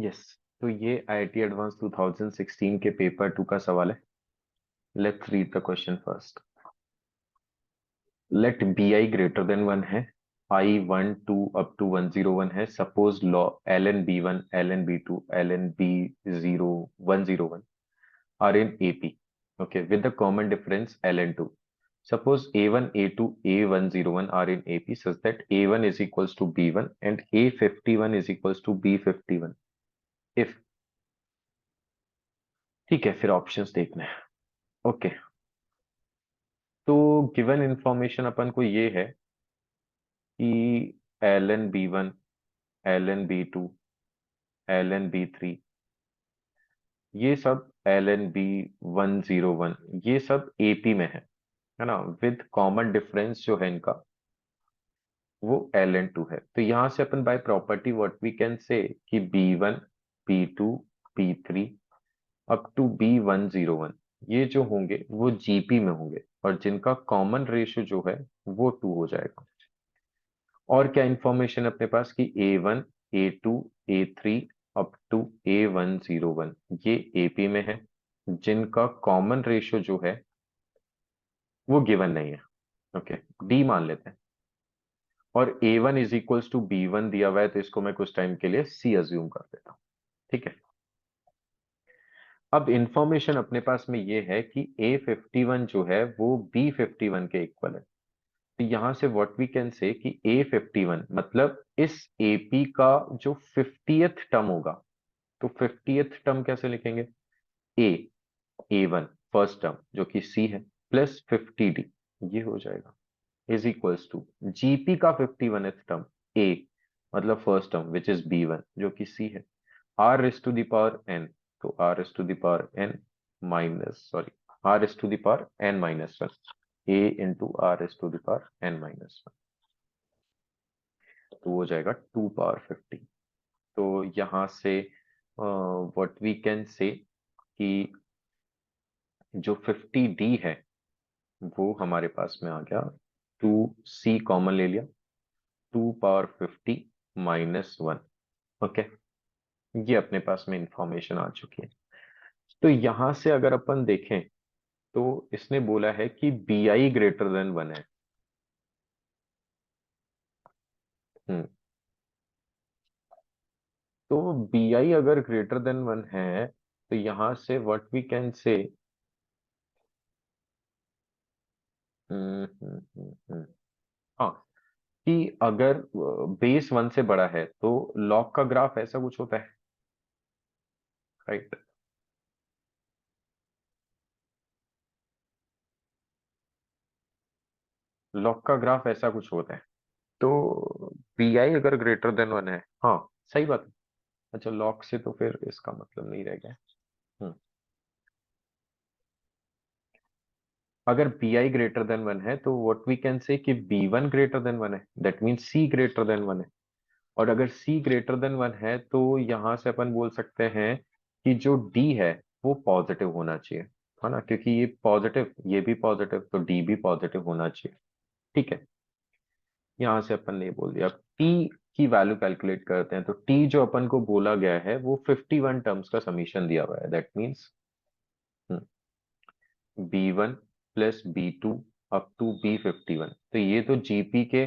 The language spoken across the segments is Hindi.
यस, तो ये आईआईटी एडवांस 2016 के पेपर 2 का सवाल है। Let's read the question first. Let B I greater than 1 है, आई 1 2 अप टू 101 है। Suppose log L N B one, L N B two, L N B 0101 are in AP, okay, with the common difference ln2. Suppose A1, A2, A101 are in AP such that A1 is equals to B1 and A51 is equals to B51 if, ठीक है, फिर ऑप्शंस देखना है। ओके, तो गिवन इंफॉर्मेशन अपन को ये है कि ln B1, ln B2, ln B3, ये सब ln B101 ये सब AP में है ना, विद कॉमन डिफरेंस जो है इनका वो ln2 है। तो यहां से अपन by property what we can say कि B1, B2, B3 up to B101 ये जो होंगे वो जीपी में होंगे और जिनका कॉमन रेशियो जो है वो 2 हो जाएगा। और क्या इंफॉर्मेशन अपने पास कि A1, A2, A3 up to A101 ये एपी में है, जिनका कॉमन रेशियो जो है वो गिवन नहीं है। ओके, डी मान लेते हैं। और A1 is equals to B1 दिया हुआ है, तो इसको मैं कुछ टाइम के लिए C अज्यूम कर देता हूं। ठीक है, अब इंफॉर्मेशन अपने पास में ये है कि A51 जो है वो B51 के इक्वल है। तो यहां से व्हाट वी कैन से कि A51 मतलब इस AP का जो 50th टर्म होगा, तो 50th टर्म कैसे लिखेंगे? A A1 फर्स्ट टर्म जो कि C है प्लस 50D ये हो जाएगा इज इक्वल्स टू जीपी का 51th टर्म A मतलब first term which is B1 जो कि C है, r is to the power n, तो r is to the power n minus sorry r is to the power n minus 1 a into r is to the power n minus 1, तो हो जाएगा 2 पावर 50। तो यहां से व्हाट वी कैन से कि जो 50d है वो हमारे पास में आ गया, 2c कॉमन ले लिया, 2 पावर 50 माइनस 1। ओके, ये अपने पास में इंफॉर्मेशन आ चुकी है। तो यहां से अगर अपन देखें तो इसने बोला है कि बी आई ग्रेटर देन 1 है। हम्म, तो बी आई अगर ग्रेटर देन 1 है तो यहां से व्हाट वी कैन से, हाँ, कि अगर बेस 1 से बड़ा है तो लॉग का ग्राफ ऐसा कुछ होता है, राइट? लॉग का ग्राफ ऐसा कुछ होता है। तो बी आई अगर ग्रेटर देन 1 है, हाँ, सही बात है। अच्छा, लॉग से तो फिर इसका मतलब नहीं रह गया। हम्म, अगर बी आई ग्रेटर देन 1 है तो व्हाट वी कैन से कि बी वन ग्रेटर देन 1 है, that means C greater than 1 है। और अगर सी ग्रेटर देन 1 है तो यहां से अपन बोल सकते हैं कि जो डी है वो पॉजिटिव होना चाहिए, है ना, क्योंकि ये पॉजिटिव ये भी पॉजिटिव, तो डी भी पॉजिटिव होना चाहिए। ठीक है, यहां से अपन ने बोल दिया। अब टी की वैल्यू कैलकुलेट करते हैं, तो टी जो अपन को बोला गया है वो 51 टर्म्स का समीशन दिया हुआ है, that means B1 plus B2 up to B51। तो ये तो जीपी के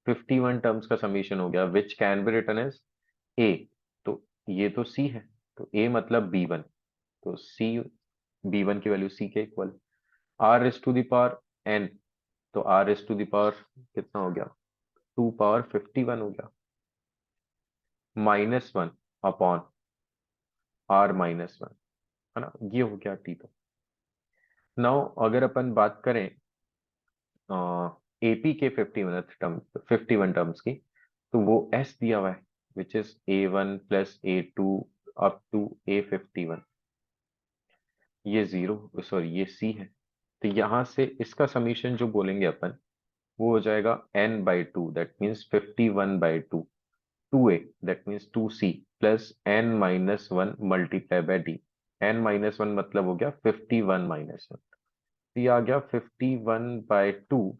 51 टर्म्स का समीशन हो गया which can be written as A. तो ये तो सी है, तो ए मतलब B1, तो सी B1 की वैल्यू सी के equal. R is two the power N, तो आर इज टू दावर कितना हो गया, 2 पावर 51 हो गया, माइनस 1 अपॉन आर माइनस 1, है ना, ये हो गया टी। तो नाउ अगर अपन बात करें एपी के 51 टर्म्स की, तो वो एस दिया हुआ है which is A1 plus A2 up to A51, ये जीरो सॉरी ये सी है। तो यहां से इसका समीशन जो बोलेंगे अपन वो हो जाएगा n/2 that means 51/2 2a that means 2c plus n-1 multiply by D. n-1 मतलब हो गया 51-1, तो ये आ गया 51/2।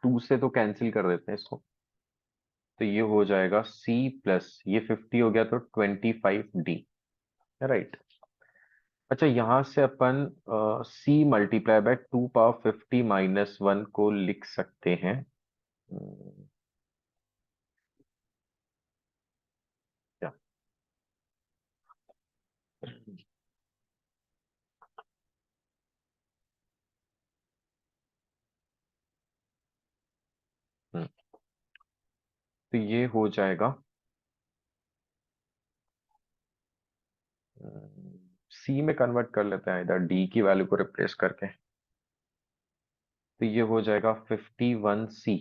2 से तो कैंसिल कर देते हैं इसको, तो ये हो जाएगा C प्लस ये 50 हो गया तो 25D, राइट। अच्छा, यहां से अपन C मल्टीप्लाई बाय 2 पावर 50 - 1 को लिख सकते हैं। क्या? हम्म, तो ये हो जाएगा C में कन्वर्ट कर लेते हैं इधर D की वैल्यू को रिप्लेस करके। तो ये हो जाएगा 51C।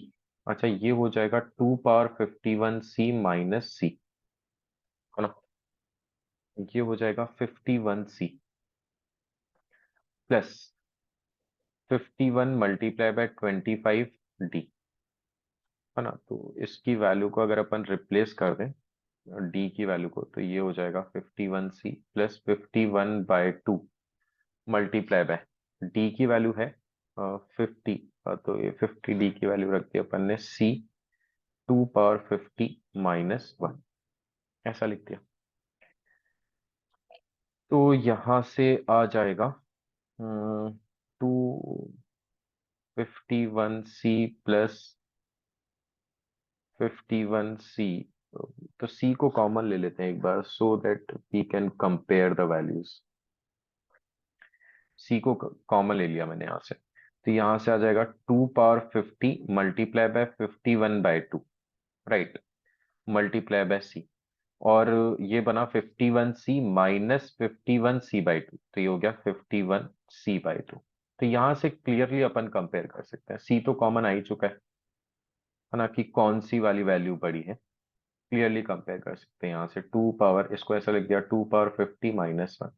अच्छा, ये हो जाएगा 2 पावर 51C - C, है ना। ये हो जाएगा 51C plus 51 multiply by 25D, है ना। तो इसकी वैल्यू को अगर अपन रिप्लेस कर दें D की वैल्यू को, तो ये हो जाएगा 51C plus 51/2 multiply by D की वैल्यू है 50, तो ये 50D की वैल्यू रख दी अपन ने C 2 पावर 50 - 1, ऐसा लिख दिया। तो यहां से आ जाएगा 251C प्लस 51C। तो C को कॉमन ले लेते हैं एक बार, so that we can compare the values. C को कॉमन ले लिया मैंने यहाँ से, तो यहाँ से आ जाएगा 2 power 50 multiply by 51/2, right, multiply by C। और ये बना 51C - 51C/2, तो ये हो गया 51C/2। तो यहाँ से क्लियरली अपन कंपेयर कर सकते हैं, C तो कॉमन आ ही चुका है ना, कि कौन सी वाली वैल्यू बड़ी है। क्लियरली कंपेयर कर सकते हैं यहाँ से, टू पावर, इसको ऐसा लिख दिया 2 पावर 50 - 1।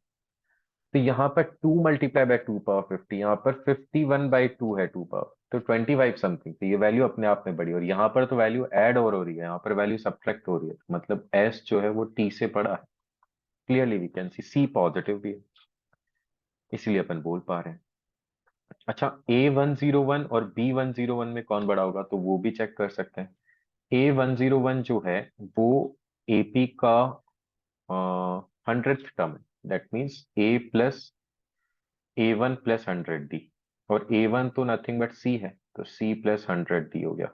तो यहाँ पर 2 मल्टीप्लाई बाय 2 पावर 50, यहाँ पर 51/2 है 2 पावर, तो 25 समथिंग। तो ये वैल्यू अपने आप में बड़ी, और यहाँ पर तो वैल्यू ऐड और हो रही है, यहाँ पर वैल्यू सब्ट्रैक्ट हो रही है, मतलब एस जो है वो टी से बड़ा है। Clearly we can see positive भी है, इसीलिए अपन बोल पा रहे हैं। अच्छा, A101 और B101 में कौन बड़ा होगा, तो वो भी चेक कर सकते हैं। A101 जो है वो एपी का 100th टर्म है, दैट मीन्स A+A1 + 100D, और A1 तो नथिंग बट C है, तो C+100D हो गया।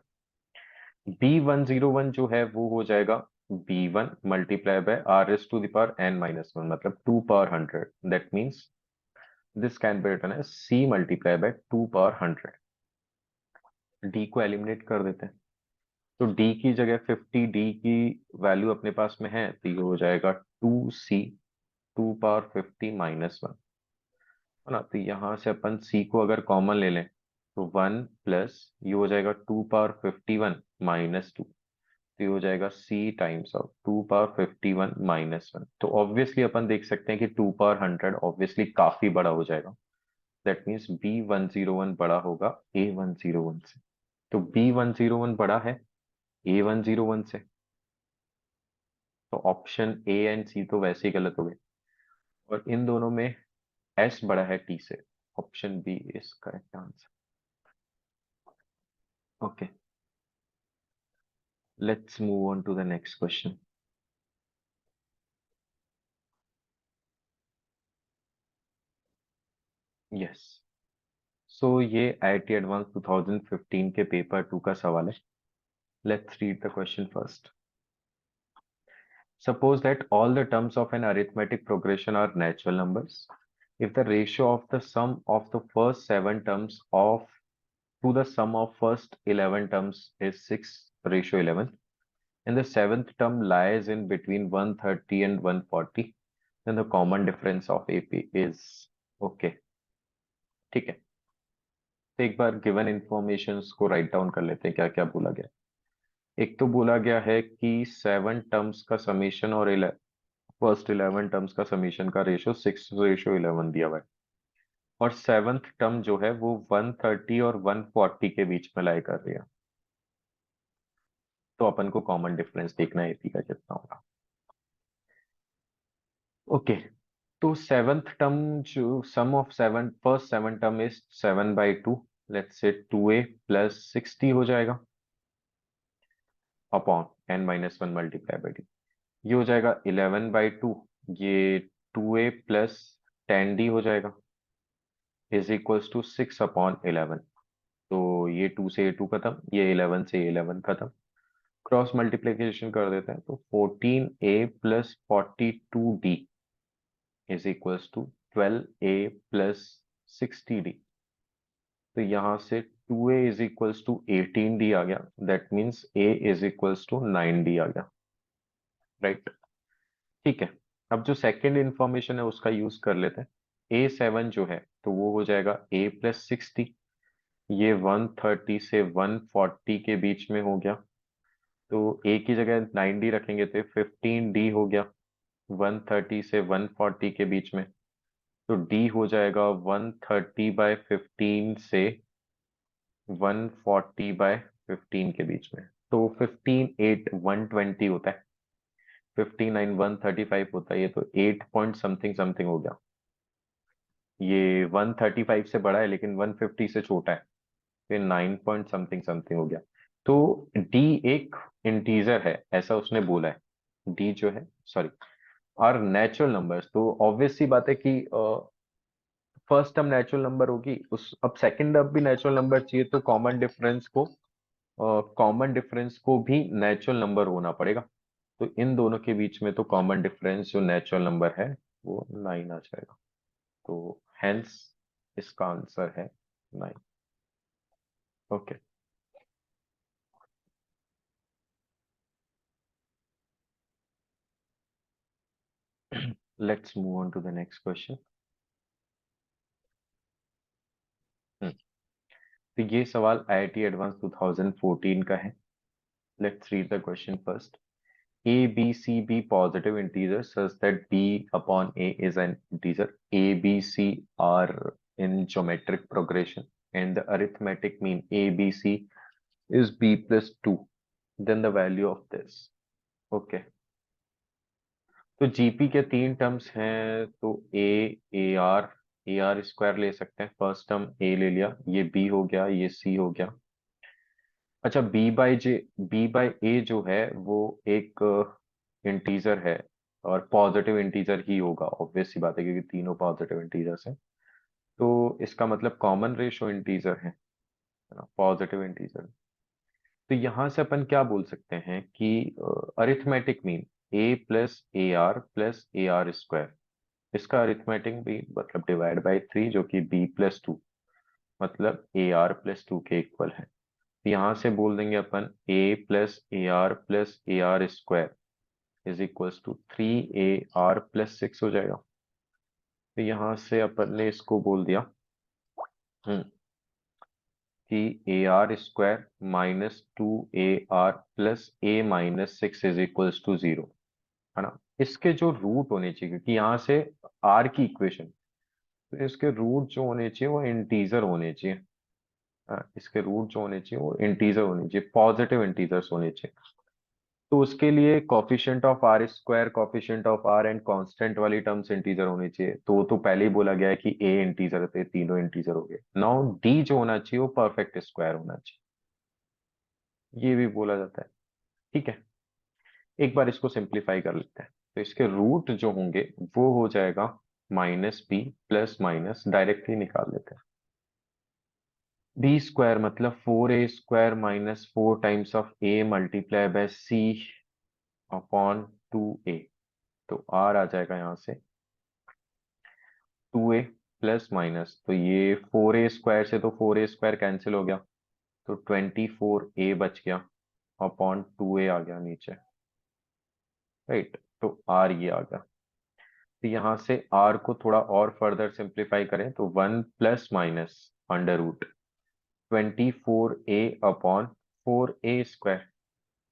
B101 जो है वो हो जाएगा B1 मल्टीप्लाई बाय R⁻n - 1, मतलब 2 power 100, that means this can be written as C multiply by 2 power 100। D को एलिमिनेट कर देते हैं, तो D की जगह 50D की वैल्यू अपने पास में है, तो ये हो जाएगा 2C 2 पावर 50 - 1, है ना। तो यहाँ से अपन C को अगर कॉमन ले लें, तो 1 प्लस ये हो जाएगा 2 पावर 51 - 2, तो ये हो जाएगा C टाइम्स ऑफ 2 पावर 51 - 1। तो ऑब्वियसली अपन देख सकते हैं कि 2 पावर 100 ऑब्वियसली काफी बड़ा हो जाएगा, दैट मीन्स B101 बड़ा होगा A101 से। तो B101 बड़ा है A101 से, तो ऑप्शन A एंड C तो वैसे ही गलत हो गए, और इन दोनों में S बड़ा है T से। Option B is correct answer. Okay, let's move on to the next question. Yes, so ये IIT एडवांस 2015 के पेपर 2 का सवाल है। Let's read the question first. Suppose that all the terms of an arithmetic progression are natural numbers. If the ratio of the sum of the first 7 terms of to the sum of first 11 terms is 6:11, and the seventh term lies in between 130 and 140, then the common difference of AP is okay. ठीक है, तो एक बार गिवन इंफॉर्मेशंस को राइट डाउन कर लेते हैं, क्या क्या बोला गया। एक तो बोला गया है कि 7 टर्म्स का समीशन और फर्स्ट 11 टर्म्स का समीशन का रेशो 6:11 दिया हुआ है, और सेवंथ टर्म जो है वो 130 और 140 के बीच में लाई कर रही है। तो अपन को कॉमन डिफरेंस देखना है एपी का कितना होगा। ओके, तो सेवंथ टर्म जो sum of seven first 7 term is 7/2, let's say 2A + 60 हो जाएगा, upon n-1 multiply by D, ये हो जाएगा 11/2, ये 2a+10d हो जाएगा, इज इक्वल्स टू 6/11। तो ये 2 से ये 2 खत्म, ये 11 से ये 11 खत्म, क्रॉस मल्टीप्लीकेशन कर देते हैं तो 14a+42d is equals to 12a+60d। तो यहाँ से 2a is equals to 18d आ गया, that means a is equals to 9d आ गया, राइट। ठीक है, अब जो सेकंड इंफॉर्मेशन है उसका यूज कर लेते हैं। a7 जो है तो वो हो जाएगा a+60, ये 130 से 140 के बीच में हो गया, तो a की जगह 9d रखेंगे तो 15d हो गया 130 से 140 के बीच में। तो d हो जाएगा 130/15 से 140/15 के बीच में। तो 15 8 120 होता है, 59 135 होता है, ये तो 8 पॉइंट समथिंग समथिंग हो गया। ये 135 से बड़ा है लेकिन 150 से छोटा है, फिर 9 पॉइंट समथिंग समथिंग हो गया। तो d एक इंटीजर है ऐसा उसने बोला है, d जो है सॉरी आर नेचुरल नंबर्स, तो ऑब्वियस सी बात है कि फर्स्ट टर्म नेचुरल नंबर होगी, उस अब सेकंड टर्म भी नेचुरल नंबर चाहिए तो कॉमन डिफरेंस को भी नेचुरल नंबर होना पड़ेगा। तो इन दोनों के बीच में तो कॉमन डिफरेंस जो नेचुरल नंबर है वो 9 आ जाएगा, तो हेंस इसका आंसर है 9। Okay, let's move on to the next question. तो ये सवाल IIT एडवांस 2014 का है। Let's read the question first. A, B, C be positive integers such that B upon A is an integer. A, B, C are in geometric progression and the arithmetic mean A, B, C is B plus 2. Then the value of this. Okay. तो GP के तीन टर्म्स हैं, तो AR स्क्वायर ले सकते हैं। फर्स्ट टर्म A ले लिया, ये B हो गया, ये C हो गया। अच्छा, B बाई A जो है वो एक इंटीजर है और पॉजिटिव इंटीजर ही होगा, ऑब्वियस सी बात है क्योंकि तीनों पॉजिटिव इंटीजर्स हैं। तो इसका मतलब कॉमन रेशो इंटीजर है ना, पॉजिटिव इंटीजर। तो यहां से अपन क्या बोल सकते हैं कि अरिथमेटिक मीन A+AR+AR², इसका अरिथमेटिक भी मतलब डिवाइड बाई 3 जो कि B+2 मतलब AR+2 के इक्वल है। यहाँ से बोल देंगे अपन A+AR+AR² is equals to 3AR+6 हो जाएगा। तो यहाँ से अपन ने इसको बोल दिया कि AR² -2AR+A-6 is equals to 0, है ना। इसके जो रूट होने चाहिए, क्योंकि यहाँ से R की इक्वेशन, तो इसके रूट जो होने चाहिए वो इंटीजर होने चाहिए। हाँ, इसके रूट जो होने चाहिए वो इंटीजर होने चाहिए, पॉजिटिव इंटीजर्स होने चाहिए। तो उसके लिए coefficient of R², coefficient of R and constant वाली टर्म्स इंटीजर होनी चाहिए। तो वो तो पहले ही बोला गया है कि A इंटीजर थे, तीनों इंटीजर हो गए। नाउ D जो होना चाहिए वो परफेक्ट स्क्वायर होना चाहिए, ये भी बोला जाता है। ठीक है, एक बार इसको सिंप्लीफाई कर लेते हैं। तो इसके रूट जो होंगे वो हो जाएगा -B प्लस माइनस, डायरेक्टली निकाल लेते हैं। B² मतलब 4A² -4 times of A multiply by C upon 2A। तो R आ जाएगा यहाँ से 2A प्लस माइनस, तो ये 4A² से तो 4A² कैंसिल हो गया, तो 24A बच गया अपॉन 2A आ गया नीचे, राइट। तो R ये आ गया। तो यहाँ से R को थोड़ा और फर्दर सिंप्लीफाई करें तो 1 plus minus under root 24A upon 4A²,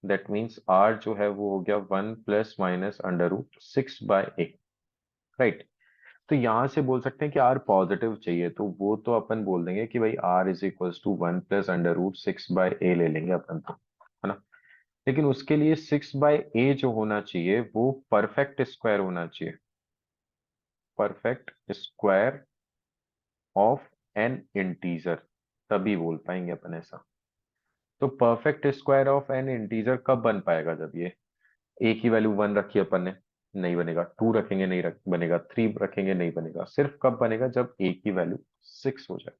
that means R जो है वो हो गया 1 plus minus under root 6/A, right. तो यहां से बोल सकते हैं कि R पॉजिटिव चाहिए, तो वो तो अपन बोल देंगे कि भाई R is equals to 1 plus under root 6/A ले लेंगे अपन तो, है ना। लेकिन उसके लिए 6/A जो होना चाहिए वो परफेक्ट स्क्वायर होना चाहिए, perfect square of N integer, तभी बोल पाएंगे अपन ऐसा। तो perfect square of N integer कब बन पाएगा? जब ये ए की वैल्यू 1 रखी अपन ने, नहीं बनेगा। 2 रखेंगे, नहीं बनेगा। 3 रखेंगे, नहीं बनेगा। सिर्फ कब बनेगा? जब ए की वैल्यू 6 हो जाए।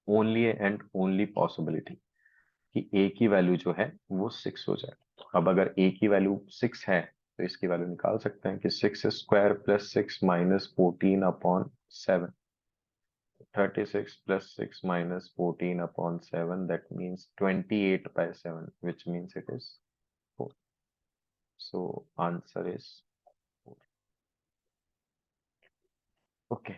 ओनली एंड ओनली पॉसिबिलिटी कि ए की वैल्यू जो है वो 6 हो जाए। अब अगर ए की वैल्यू 6 है तो इसकी वैल्यू निकाल सकते हैं कि 6² + 6 - 14/7, 36 + 6 - 14/7, that means 28/7, which means it is 4. So answer is 4. Okay.